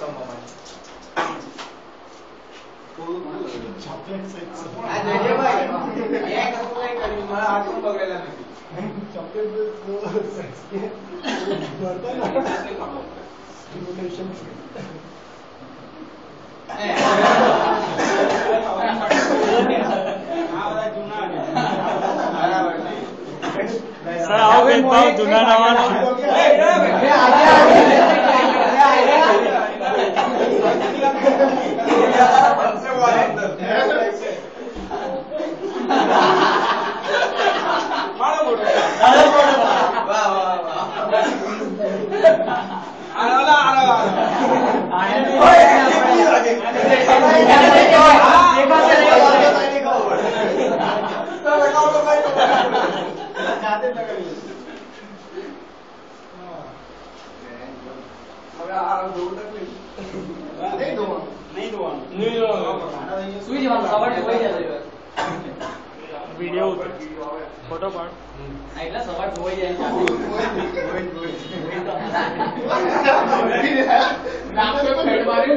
chocolate sir आओ भेदभाव जुना नवा वीडियो फोटो पाड़ सवाल हो जाए नाम पे हेड मारे